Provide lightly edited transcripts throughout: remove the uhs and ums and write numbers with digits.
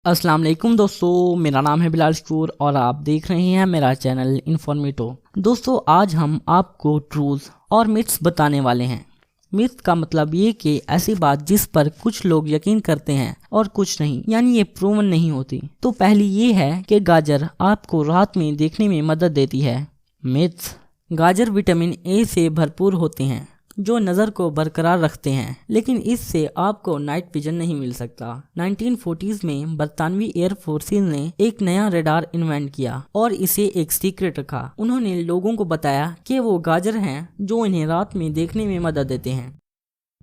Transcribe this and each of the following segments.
अस्सलाम वालेकुम दोस्तों, मेरा नाम है बिलाल शकूर और आप देख रहे हैं मेरा चैनल इन्फॉर्मेटो। दोस्तों, आज हम आपको ट्रूथ्स और मिथ्स बताने वाले हैं। मिथ का मतलब ये कि ऐसी बात जिस पर कुछ लोग यकीन करते हैं और कुछ नहीं, यानी ये प्रूवन नहीं होती। तो पहली ये है कि गाजर आपको रात में देखने में मदद देती है। मिथ्स: गाजर विटामिन ए से भरपूर होते हैं जो नज़र को बरकरार रखते हैं, लेकिन इससे आपको नाइट विजन नहीं मिल सकता। 1940s में बरतानवी एयर फोर्सेस ने एक नया रडार इन्वेंट किया और इसे एक सीक्रेट रखा। उन्होंने लोगों को बताया कि वो गाजर हैं जो इन्हें रात में देखने में मदद देते हैं।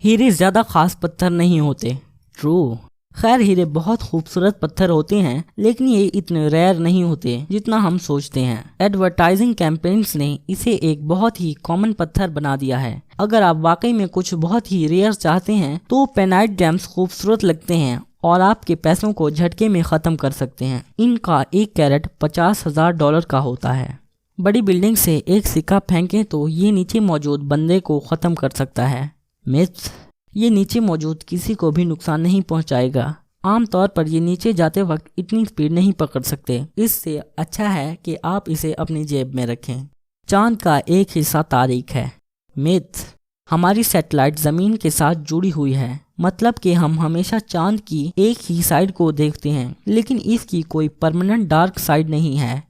हीरे ज्यादा खास पत्थर नहीं होते। ट्रू। खैर, हीरे बहुत खूबसूरत पत्थर होते हैं, लेकिन ये इतने रेयर नहीं होते जितना हम सोचते हैं। एडवर्टाइजिंग कैंपेन्स ने इसे एक बहुत ही कॉमन पत्थर बना दिया है। अगर आप वाकई में कुछ बहुत ही रेयर चाहते हैं तो पेनाइट जेम्स खूबसूरत लगते हैं और आपके पैसों को झटके में ख़त्म कर सकते हैं। इनका एक कैरेट $50,000 का होता है। बड़ी बिल्डिंग से एक सिक्का फेंकें तो ये नीचे मौजूद बंदे को ख़त्म कर सकता है। मिथ्स: ये नीचे मौजूद किसी को भी नुकसान नहीं पहुंचाएगा। आमतौर पर ये नीचे जाते वक्त इतनी स्पीड नहीं पकड़ सकते। इससे अच्छा है कि आप इसे अपनी जेब में रखें। चांद का एक हिस्सा तारीक है। मिथ: हमारी सैटेलाइट ज़मीन के साथ जुड़ी हुई है, मतलब कि हम हमेशा चांद की एक ही साइड को देखते हैं, लेकिन इसकी कोई परमानेंट डार्क साइड नहीं है।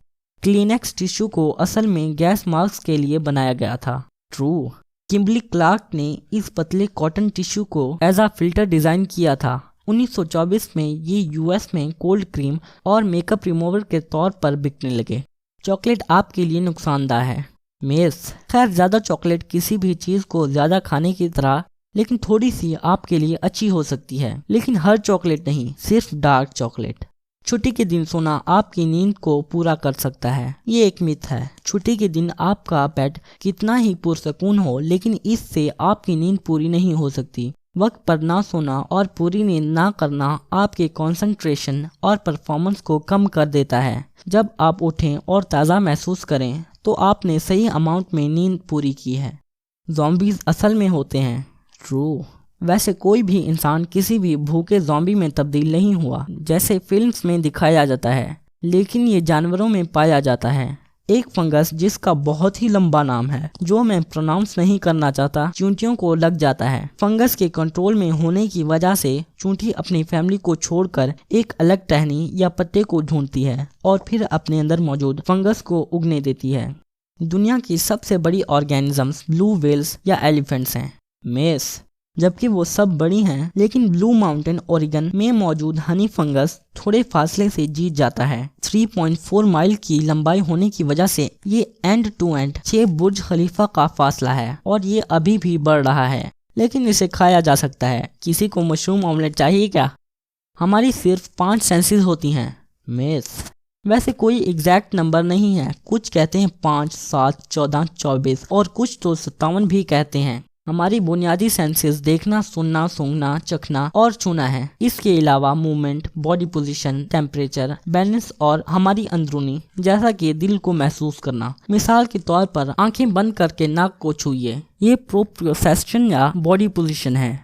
क्लीनेक्स टिश्यू को असल में गैस मास्क के लिए बनाया गया था। ट्रू। किम्बर्ली क्लार्क ने इस पतले कॉटन टिश्यू को एज अ फिल्टर डिज़ाइन किया था। 1924 में ये यूएस में कोल्ड क्रीम और मेकअप रिमूवर के तौर पर बिकने लगे। चॉकलेट आपके लिए नुकसानदायक है। मिथ्स: खैर, ज़्यादा चॉकलेट किसी भी चीज़ को ज़्यादा खाने की तरह, लेकिन थोड़ी सी आपके लिए अच्छी हो सकती है, लेकिन हर चॉकलेट नहीं, सिर्फ डार्क चॉकलेट। छुट्टी के दिन सोना आपकी नींद को पूरा कर सकता है। ये एक मिथ है। छुट्टी के दिन आपका पेट कितना ही पुरसकून हो, लेकिन इससे आपकी नींद पूरी नहीं हो सकती। वक्त पर ना सोना और पूरी नींद ना करना आपके कंसंट्रेशन और परफॉर्मेंस को कम कर देता है। जब आप उठें और ताज़ा महसूस करें तो आपने सही अमाउंट में नींद पूरी की है। ज़ॉम्बीज़ असल में होते हैं। ट्रू। वैसे कोई भी इंसान किसी भी भूखे ज़ॉम्बी में तब्दील नहीं हुआ जैसे फिल्म्स में दिखाया जाता है, लेकिन ये जानवरों में पाया जाता है। एक फंगस जिसका बहुत ही लंबा नाम है जो मैं प्रोनाउंस नहीं करना चाहता, चूंटियों को लग जाता है। फंगस के कंट्रोल में होने की वजह से चूंटी अपनी फैमिली को छोड़कर एक अलग टहनी या पत्ते को ढूंढती है और फिर अपने अंदर मौजूद फंगस को उगने देती है। दुनिया की सबसे बड़ी ऑर्गेनिजम्स ब्लू व्हेल्स या एलिफेंट्स हैं। मिथ्स: जबकि वो सब बड़ी हैं, लेकिन ब्लू माउंटेन ओरेगन में मौजूद हनी फंगस थोड़े फासले से जीत जाता है। 3.4 माइल की लंबाई होने की वजह से ये एंड टू एंड 6 बुर्ज खलीफा का फासला है और ये अभी भी बढ़ रहा है, लेकिन इसे खाया जा सकता है। किसी को मशरूम ऑमलेट चाहिए क्या? हमारी सिर्फ 5 सेंसेस होती हैं। मिथ्स: वैसे कोई एग्जैक्ट नंबर नहीं है। कुछ कहते हैं 5, 7, 14, 24 और कुछ तो 57 भी कहते हैं। हमारी बुनियादी सेंसेस देखना, सुनना, सूंघना, चखना और छूना है। इसके अलावा movement, body position, temperature, balance और हमारी अंदरूनी जैसा कि दिल को महसूस करना। मिसाल के तौर पर आंखें बंद करके नाक को छूइए, ये प्रोप्रियोसेप्शन या बॉडी पोजीशन है।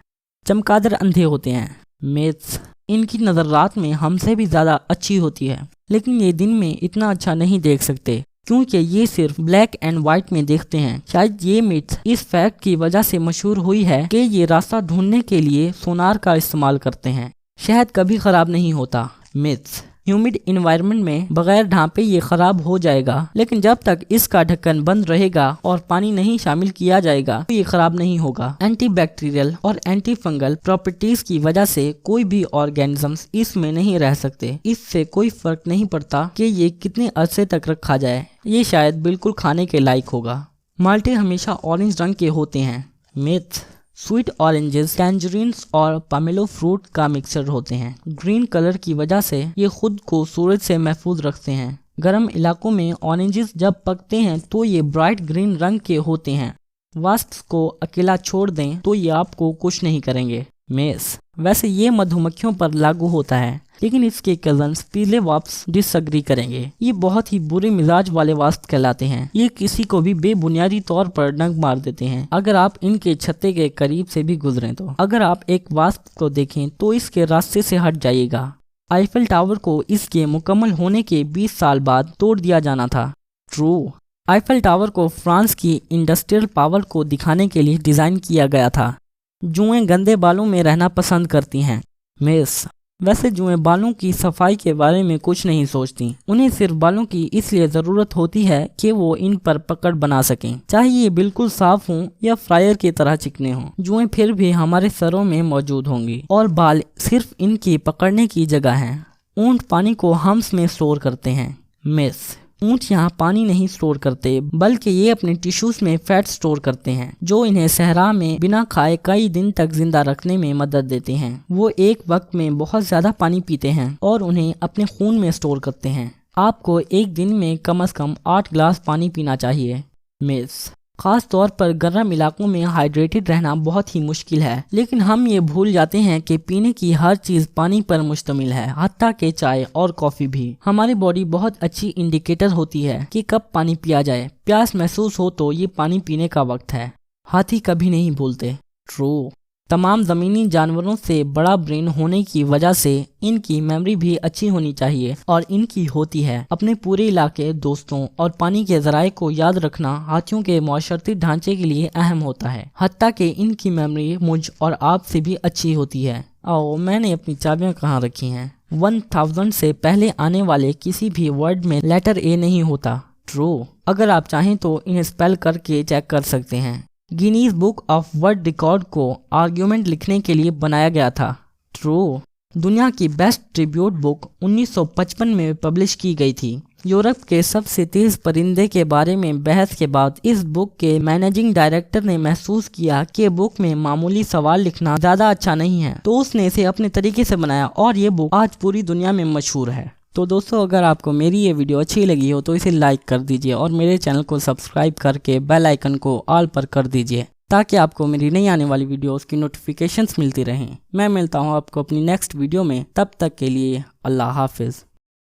चमगादड़ अंधे होते हैं। मिथ्स: इनकी नज़र रात में हमसे भी ज़्यादा अच्छी होती है, लेकिन ये दिन में इतना अच्छा नहीं देख सकते क्योंकि ये सिर्फ ब्लैक एंड व्हाइट में देखते हैं। शायद ये मिथ इस फैक्ट की वजह से मशहूर हुई है कि ये रास्ता ढूंढने के लिए सोनार का इस्तेमाल करते हैं। शहद कभी खराब नहीं होता। मिथ्स: ह्यूमिड इन्वायरमेंट में बगैर ढांपे ये खराब हो जाएगा, लेकिन जब तक इसका ढक्कन बंद रहेगा और पानी नहीं शामिल किया जाएगा तो ये खराब नहीं होगा। एंटी बैक्टीरियल और एंटी फंगल प्रॉपर्टीज की वजह से कोई भी ऑर्गेनिजम्स इसमें नहीं रह सकते। इससे कोई फर्क नहीं पड़ता कि ये कितने अरसे तक रखा जाए, ये शायद बिल्कुल खाने के लायक होगा। माल्टे हमेशा ऑरेंज रंग के होते हैं। मिथ: स्वीट ऑरेंजेस, टैंजरीन्स और पामेलो फ्रूट का मिक्सचर होते हैं। ग्रीन कलर की वजह से ये खुद को सूरज से महफूज रखते हैं। गर्म इलाकों में ऑरेंजेस जब पकते हैं तो ये ब्राइट ग्रीन रंग के होते हैं। वास्प्स को अकेला छोड़ दें तो ये आपको कुछ नहीं करेंगे। मिथ्स: वैसे ये मधुमक्खियों पर लागू होता है, लेकिन इसके कजन्स पीले वास्प डिसएग्री करेंगे। ये बहुत ही बुरे मिजाज वाले वास्प कहलाते हैं। ये किसी को भी बेबुनियादी तौर पर डंक मार देते हैं अगर आप इनके छत्ते के करीब से भी गुजरें तो। अगर आप एक वास्प को देखें तो इसके रास्ते से हट जाइएगा। आईफिल टावर को इसके मुकम्मल होने के 20 साल बाद तोड़ दिया जाना था। ट्रू। आईफिल टावर को फ्रांस की इंडस्ट्रियल पावर को दिखाने के लिए डिज़ाइन किया गया था। जुएं गंदे बालों में रहना पसंद करती हैं। मिस। वैसे जुएं बालों की सफाई के बारे में कुछ नहीं सोचती, उन्हें सिर्फ बालों की इसलिए ज़रूरत होती है कि वो इन पर पकड़ बना सकें, चाहे ये बिल्कुल साफ हों या फ्रायर की तरह चिकने हों। जुएं फिर भी हमारे सरों में मौजूद होंगी और बाल सिर्फ इनकी पकड़ने की जगह हैं। ऊंट पानी को हम्स में स्टोर करते हैं। मिस। ऊंट यहाँ पानी नहीं स्टोर करते, बल्कि ये अपने टिश्यूज में फैट स्टोर करते हैं, जो इन्हें सहरा में बिना खाए कई दिन तक जिंदा रखने में मदद देते हैं। वो एक वक्त में बहुत ज्यादा पानी पीते हैं और उन्हें अपने खून में स्टोर करते हैं। आपको एक दिन में कम से कम 8 गिलास पानी पीना चाहिए। मिस। खास तौर पर गर्म इलाकों में हाइड्रेटेड रहना बहुत ही मुश्किल है, लेकिन हम ये भूल जाते हैं कि पीने की हर चीज पानी पर मुश्तमिल है, हत्ता के चाय और कॉफी भी। हमारी बॉडी बहुत अच्छी इंडिकेटर होती है कि कब पानी पिया जाए। प्यास महसूस हो तो ये पानी पीने का वक्त है। हाथी कभी नहीं भूलते। ट्रू। तमाम ज़मीनी जानवरों से बड़ा ब्रेन होने की वजह से इनकी मेमोरी भी अच्छी होनी चाहिए, और इनकी होती है। अपने पूरे इलाके, दोस्तों और पानी के ज़राए को याद रखना हाथियों के माशरती ढांचे के लिए अहम होता है, हत्ता कि इनकी मेमोरी मुझ और आप से भी अच्छी होती है। आओ, मैंने अपनी चाबियाँ कहाँ रखी हैं। 1000 से पहले आने वाले किसी भी वर्ड में लेटर ए नहीं होता। ट्रू। अगर आप चाहें तो इन्हें स्पेल करके चेक कर सकते हैं। Guinness book of world record को आर्ग्यूमेंट लिखने के लिए बनाया गया था। ट्रू। दुनिया की बेस्ट ट्रिब्यूट बुक 1955 में पब्लिश की गई थी। यूरोप के सबसे तेज परिंदे के बारे में बहस के बाद इस बुक के मैनेजिंग डायरेक्टर ने महसूस किया कि बुक में मामूली सवाल लिखना ज़्यादा अच्छा नहीं है, तो उसने इसे अपने तरीके से बनाया और ये बुक आज पूरी दुनिया में मशहूर है। तो दोस्तों, अगर आपको मेरी ये वीडियो अच्छी लगी हो तो इसे लाइक कर दीजिए और मेरे चैनल को सब्सक्राइब करके बेल आइकन को ऑल पर कर दीजिए, ताकि आपको मेरी नई आने वाली वीडियोस की नोटिफिकेशंस मिलती रहें। मैं मिलता हूँ आपको अपनी नेक्स्ट वीडियो में, तब तक के लिए अल्लाह हाफिज़।